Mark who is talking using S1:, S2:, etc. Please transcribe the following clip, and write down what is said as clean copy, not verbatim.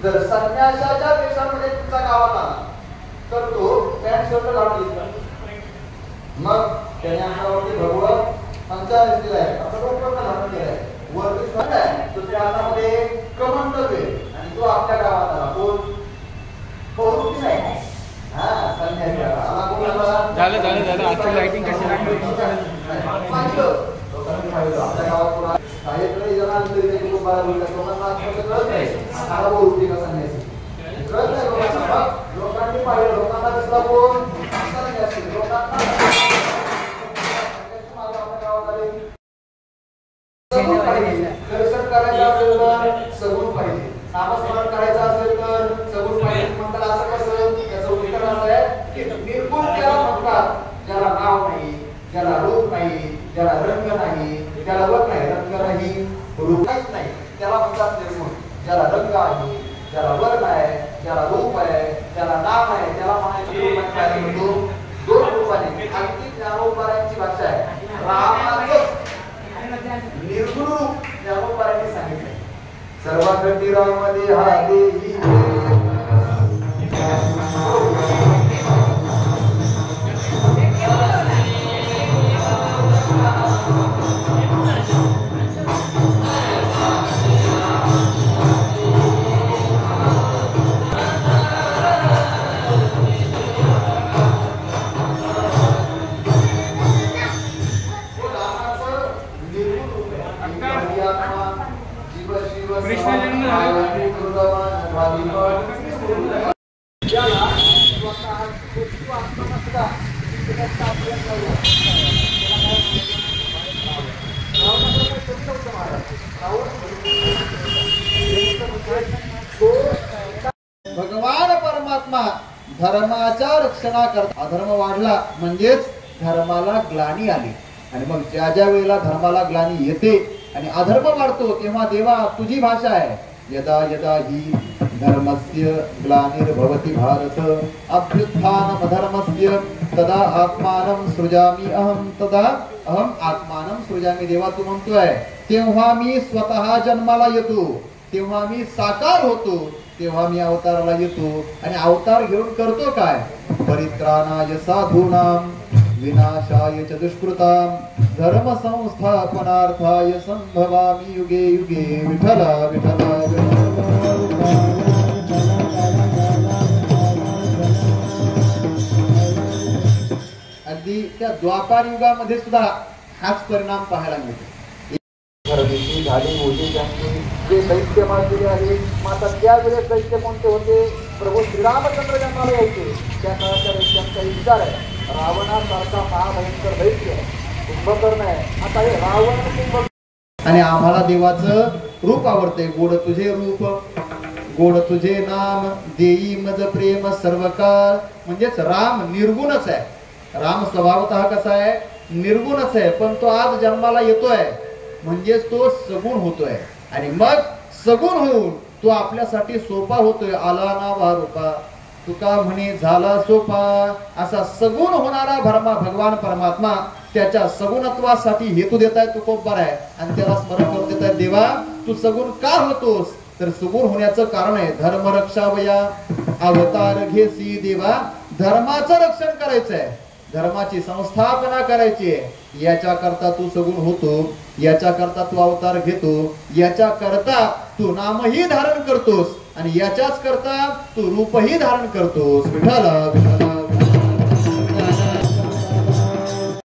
S1: जर संन्यासाच्या देशामध्ये तुमचा गावात आला तर तो पॅन्ट शर्ट घालून येतो, मग त्याने अंगावरती भगवत पंचायत दिलाय, असं डोक्यावर घालून दिलाय, वरती स्वतः आहे दुसऱ्या हातामध्ये कमंडल आहे आणि तो आपल्या गावात आला, कोण कौरवी नाही, हा संन्यासी आला, कोणाला
S2: झालं आता लाइटिंग कशी लागली
S1: आपल्या गावात कोणा काही जणांना तरी कुटुंबाला बोलतात, लोकांना कळत नाही आता बोलते का संन्यासी, कळत नाही लोकांना, लोकांनी पाहिलं, लोकांना दिसला कोण संन्यासी, लोकांना दर्शन करायचं असेल तर सगुण पाहिजे, नामस्मरण करायचं असेल तर सगुण पाहिजे. म्हणतात असं कसं, त्याचं उत्तर असं आहे की निर्गुण त्याला म्हणतात ज्याला नाव नाही, ज्याला रूप नाही, ज्याला रंग नाही, ज्याला वर नाही, रंग नाही, रूप नाही, त्याला म्हणतात निर्गुण. ज्याला रंग आहे, ज्याला वर आहे, ज्याला रूप आहे, ज्याला नाम आहे, त्याला म्हणायचं दोन रूपाने. अगदी ज्ञानोबारांची भाषा आहे, रामाचं निर्गुण रूप ज्ञानोबारांनी सांगितलं. सर्वांगती रामध्ये हा देही भगवान परमात्मा धर्माच्या रक्षणाकरता अधर्म वाढला म्हणजेच धर्माला ग्लानी आली, आणि मग ज्या ज्या वेळेला धर्माला ग्लानी येते आणि अधर्म वाढतो तेव्हा देवा तुझी भाषा आहे, यदा यदा ही धर्मस्य ग्लानिर्भवति भारत अभ्युत्थानम धर्मस्य तदा आत्मानं सृजामि अहम, तदा अहम आत्मानं सृजामि. देवा तू म्हणतोय तेव्हा मी स्वतः जन्माला येतो, तेव्हा मी साकार होतो, तेव्हा मी अवताराला येतो, आणि अवतार घेऊन करतो काय, परित्राणाय साधूनां विनाशाय च दुष्कृतां धर्म संस्थापनार्थाय संभवामि युगे युगे. विठ्ठल विठ्ठल. अगदी त्या द्वापार युगामध्ये सुद्धा हाच परिणाम पाहायला मिळतो. झाली होती त्यांनी जे दैत्य मारलेले आहे, माता त्यावेळेस दैत्य कोणते होते, प्रभू श्रीरामचंद्र जन्माला यायचे त्या काळाच्या दैत्यांचा विचार आहे. रावणासारखा महाभयंकर दैत्य कुंभकर्ण आहे, आता हे रावण कुंभ आणि आम्हाला देवाचं रूप आवडते. गोड तुझे रूप, गोड तुझे नाम, देई मज प्रेम सर्व काळ. म्हणजेच राम निर्गुणच आहे. राम स्वभावतः कसा आहे? निर्गुणच आहे. पण तो आज जन्माला येतोय म्हणजेच तो सगुण होतोय. आणि मग सगुण होऊन तो आपल्यासाठी सोपा होतोय. आला ना वारूपा, तुका म्हणे झाला सोपा. असा सगुण होणारा भगवान परमात्मा त्याच्या सगुणत्वासाठी हेतू देताय तुकोबर आहे. आणि त्याला स्मरण करून देताय, देवा तू सगुण का होतोस? तर सगुण होण्याचं कारण आहे धर्म रक्षावया अवतार घेसी. देवा धर्माचं रक्षण करायचंय, धर्माची संस्थापना करायची आहे. याच्या करता तू सगुण होतो, याच्या करता तू अवतार घेतो, याच्या करता तू नामही धारण करतोस आणि याच्याच करता तू रूपही धारण करतोस. विठ्ठल विठ्ठल.